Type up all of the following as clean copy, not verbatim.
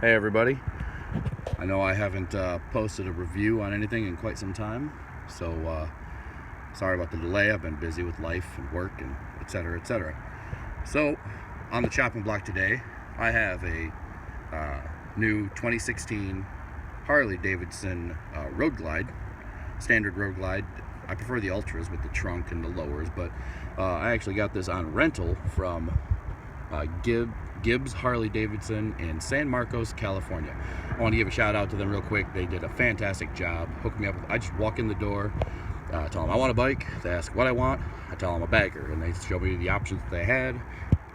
Hey everybody, I know I haven't posted a review on anything in quite some time, so sorry about the delay. I've been busy with life and work and etc. etc. So on the chopping block today, I have a new 2016 Harley Davidson Road Glide, standard Road Glide. I prefer the Ultras with the trunk and the lowers, but I actually got this on rental from Gibbs Harley Davidson in San Marcos, California. I want to give a shout out to them real quick. They did a fantastic job hooking me up. I just walk in the door, tell them I want a bike. They ask what I want. I tell them a bagger, and they show me the options that they had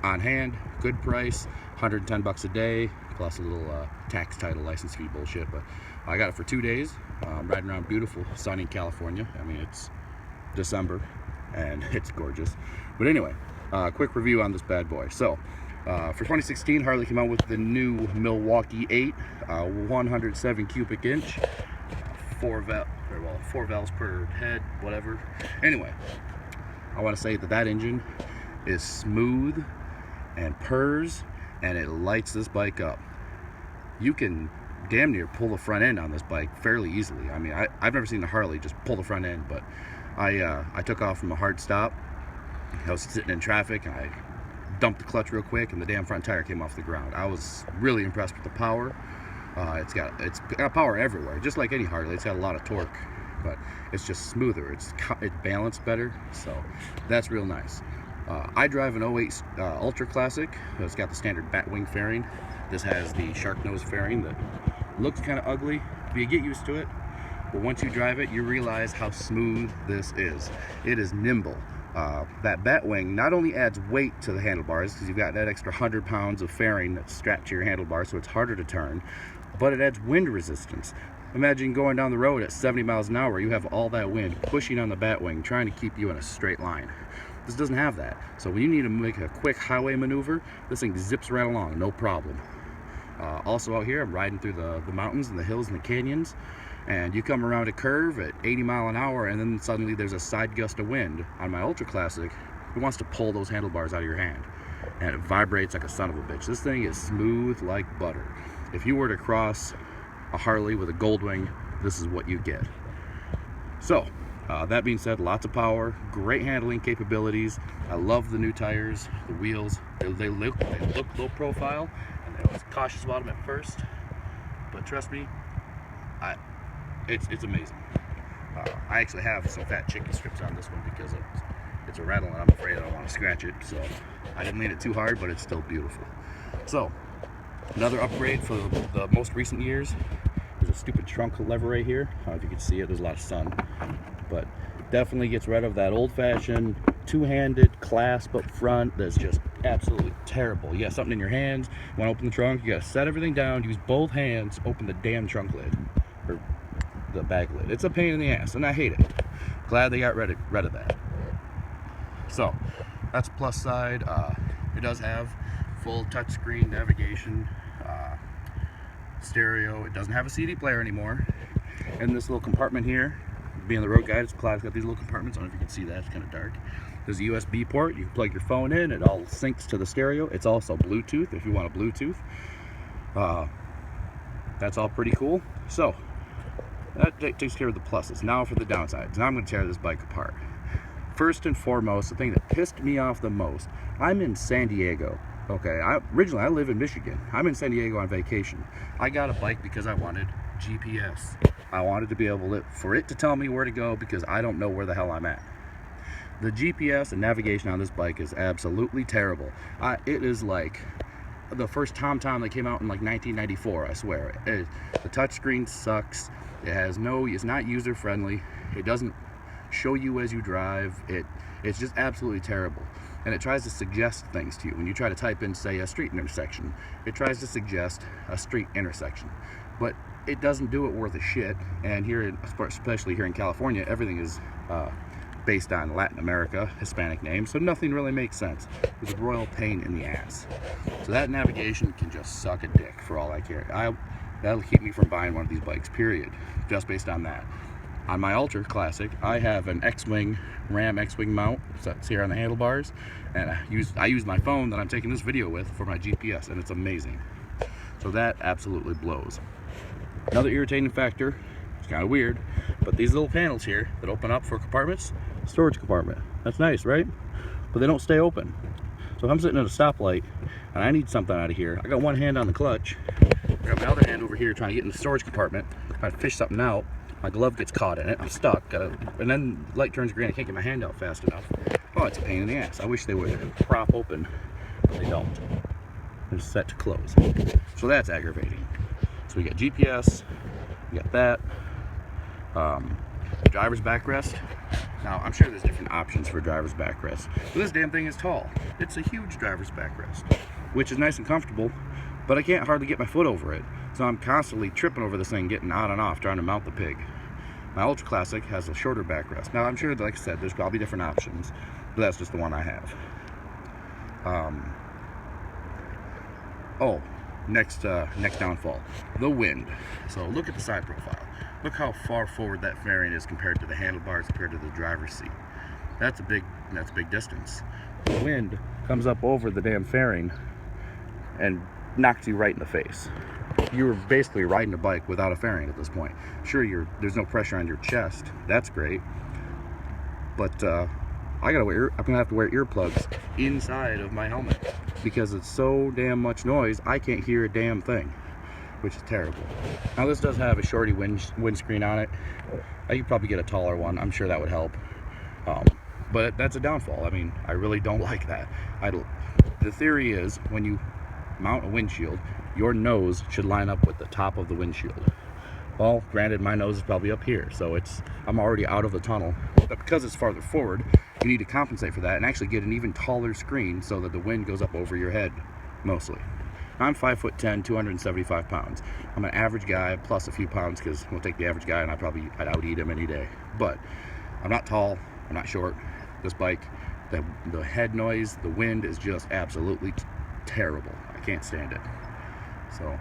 on hand. Good price, $110 a day, plus a little tax title license fee bullshit. But I got it for 2 days. I'm riding around beautiful, sunny California. I mean, it's December, and it's gorgeous. But anyway, quick review on this bad boy. So for 2016, Harley came out with the new Milwaukee 8, 107 cubic inch, four valves per head, whatever. Anyway, I want to say that engine is smooth and purrs, and it lights this bike up. You can damn near pull the front end on this bike fairly easily. I mean, I've never seen a Harley just pull the front end, but I took off from a hard stop. I was sitting in traffic, and I dumped the clutch real quick, and the damn front tire came off the ground. I was really impressed with the power. It's got power everywhere, just like any Harley. It's got a lot of torque, but it's just smoother. It's balanced better, so that's real nice. I drive an 08 Ultra Classic. It's got the standard batwing fairing. This has the shark nose fairing that looks kind of ugly, but you get used to it. But once you drive it, you realize how smooth this is. It is nimble. That batwing not only adds weight to the handlebars, because you've got that extra 100 pounds of fairing that's strapped to your handlebars, so it's harder to turn, but it adds wind resistance. Imagine going down the road at 70 miles an hour. You have all that wind pushing on the batwing, trying to keep you in a straight line. This doesn't have that. So when you need to make a quick highway maneuver, this thing zips right along, no problem. Also out here, I'm riding through the mountains and the hills and the canyons, and you come around a curve at 80 miles an hour, and then suddenly there's a side gust of wind. On my Ultra Classic, it wants to pull those handlebars out of your hand, and it vibrates like a son of a bitch. This thing is smooth like butter. If you were to cross a Harley with a Goldwing, this is what you get. So that being said, lots of power, great handling capabilities. I love the new tires, the wheels. They look low profile, and I was cautious about them at first, but trust me, it's amazing. I actually have some fat chicken strips on this one because it's a rattle, and I'm afraid I don't want to scratch it, so I didn't lean it too hard, but it's still beautiful. So another upgrade for the most recent years is a stupid trunk lever right here. I don't know if you can see it, there's a lot of sun, but definitely gets rid of that old-fashioned two-handed clasp up front that's just absolutely terrible. You got something in your hands, you want to open the trunk, you got to set everything down, use both hands, open the damn trunk lid, or the bag lid. It's a pain in the ass, and I hate it. Glad they got rid of that. So that's a plus side. It does have full touchscreen navigation, stereo. It doesn't have a CD player anymore. And this little compartment here, being the road guide, it's got these little compartments. I don't know if you can see that, it's kind of dark. There's a USB port, you can plug your phone in, it all syncs to the stereo. It's also Bluetooth if you want a Bluetooth. That's all pretty cool. So that takes care of the pluses. Now for the downsides. Now I'm going to tear this bike apart. First and foremost, the thing that pissed me off the most, I'm in San Diego. Okay, originally I live in Michigan. I'm in San Diego on vacation. I got a bike because I wanted GPS. I wanted to be able for it to tell me where to go, because I don't know where the hell I'm at. The GPS and navigation on this bike is absolutely terrible. It is like the first TomTom that came out in like 1994, I swear. The touchscreen sucks. It's not user friendly. It doesn't show you as you drive. It's just absolutely terrible. And it tries to suggest things to you. When you try to type in, say, a street intersection, it tries to suggest a street intersection. But it doesn't do it worth a shit. And here, especially here in California, everything is based on Latin America, Hispanic names, so nothing really makes sense. It's a royal pain in the ass. So that navigation can just suck a dick for all I care. That'll keep me from buying one of these bikes, period, just based on that. On my Ultra Classic, I have an X-Wing, Ram X-Wing mount that's here on the handlebars, and I use my phone that I'm taking this video with for my GPS, and it's amazing. So So that absolutely blows. Another irritating factor, it's kind of weird, but these little panels here that open up for compartments, storage compartment. That's nice, right? But they don't stay open. So if I'm sitting at a stoplight and I need something out of here, I got one hand on the clutch, I got my other hand over here trying to get in the storage compartment, trying to fish something out. My glove gets caught in it, I'm stuck, and then the light turns green, I can't get my hand out fast enough. Oh, it's a pain in the ass. I wish they would prop open, but they don't. They're set to close. So that's aggravating. So we got GPS, we got that, driver's backrest. Now, I'm sure there's different options for driver's backrest, but this damn thing is tall. It's a huge driver's backrest, which is nice and comfortable, but I can't hardly get my foot over it. So I'm constantly tripping over this thing, getting on and off, trying to mount the pig. My Ultra Classic has a shorter backrest. Now, I'm sure, like I said, there's probably different options, but that's just the one I have. Next downfall, the wind. So look at the side profile. Look how far forward that fairing is compared to the handlebars, compared to the driver's seat. That's a big distance. The wind comes up over the damn fairing and knocks you right in the face. You're basically riding a bike without a fairing at this point. Sure, there's no pressure on your chest. That's great. But I'm gonna have to wear earplugs inside of my helmet because it's so damn much noise. I can't hear a damn thing, which is terrible. Now this does have a shorty windscreen on it. I could probably get a taller one. I'm sure that would help. But that's a downfall. I mean, I really don't like that. The theory is when you mount a windshield, your nose should line up with the top of the windshield. Well, granted, my nose is probably up here, so I'm already out of the tunnel. But because it's farther forward, you need to compensate for that and actually get an even taller screen so that the wind goes up over your head, mostly. I'm 5'10", 275 pounds. I'm an average guy, plus a few pounds, because we'll take the average guy and I'd out-eat him any day. But I'm not tall, I'm not short. This bike, the head noise, the wind is just absolutely terrible. I can't stand it. So,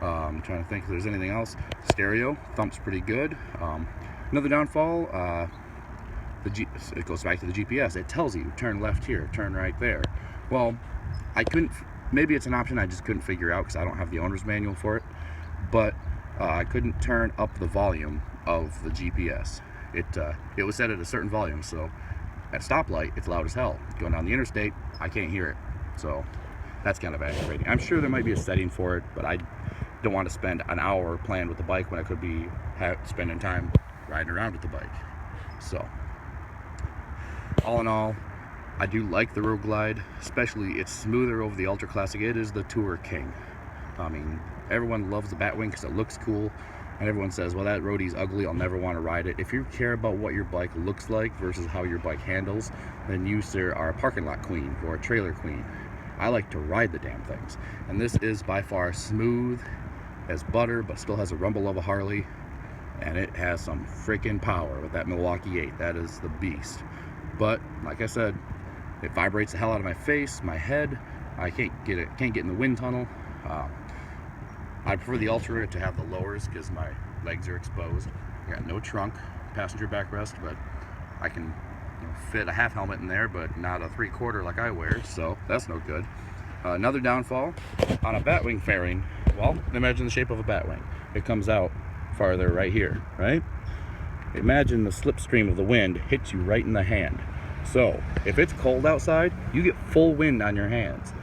I'm trying to think if there's anything else. Stereo, thumps pretty good. Another downfall, it goes back to the GPS. It tells you, turn left here, turn right there. Well, maybe it's an option I just couldn't figure out because I don't have the owner's manual for it, but I couldn't turn up the volume of the GPS. It was set at a certain volume, so at stoplight, it's loud as hell. Going down the interstate, I can't hear it. So that's kind of aggravating. I'm sure there might be a setting for it, but I don't want to spend an hour playing with the bike when I could be spending time riding around with the bike. So all in all, I do like the Road Glide, especially it's smoother over the Ultra Classic. It is the Tour King. I mean, everyone loves the batwing because it looks cool, and everyone says, well, that roadie's ugly, I'll never want to ride it. If you care about what your bike looks like versus how your bike handles, then you, sir, are a parking lot queen or a trailer queen. I like to ride the damn things, and this is by far smooth as butter, but still has a rumble of a Harley, and it has some freaking power with that Milwaukee 8. That is the beast. But like I said, it vibrates the hell out of my face, my head. I can't get in the wind tunnel. I prefer the Ultra to have the lowers because my legs are exposed. I got no trunk, passenger backrest, but I can fit a half helmet in there, but not a 3/4 like I wear, so that's no good. Another downfall on a batwing fairing. Well, imagine the shape of a batwing. It comes out farther right here, right? Imagine the slipstream of the wind hits you right in the hand. So if it's cold outside, you get full wind on your hands.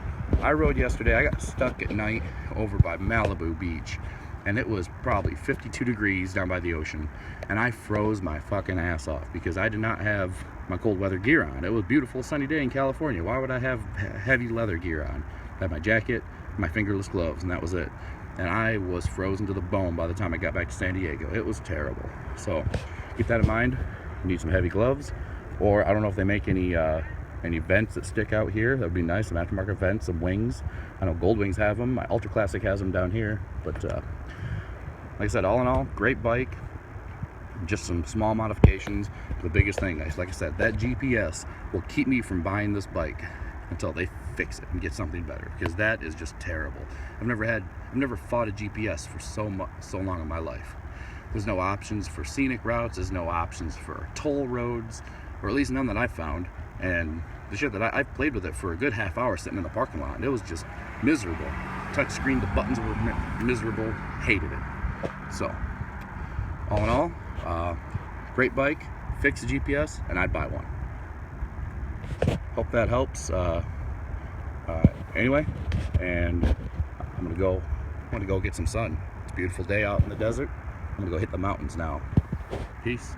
I rode yesterday, I got stuck at night over by Malibu Beach, and it was probably 52 degrees down by the ocean, and I froze my fucking ass off because I did not have my cold weather gear on. It was a beautiful sunny day in California. Why would I have heavy leather gear on? I had my jacket, my fingerless gloves, and that was it. And I was frozen to the bone by the time I got back to San Diego. It was terrible. So keep that in mind. You need some heavy gloves, or I don't know if they make any vents that stick out here. That would be nice, some aftermarket vents, some wings. I know Goldwings have them. My Ultra Classic has them down here. But like I said, all in all, great bike. Just some small modifications. The biggest thing, like I said, that GPS will keep me from buying this bike until they fix it and get something better, because that is just terrible. I've never fought a GPS for so long in my life. There's no options for scenic routes. There's no options for toll roads, or at least none that I've found. And the shit that I played with it for a good half hour sitting in the parking lot, and it was just miserable. Touch screen, the buttons were miserable. Hated it. So, all in all, great bike. Fix the GPS, and I'd buy one. Hope that helps. Anyway, and I'm gonna go get some sun. It's a beautiful day out in the desert. I'm gonna go hit the mountains now. Peace.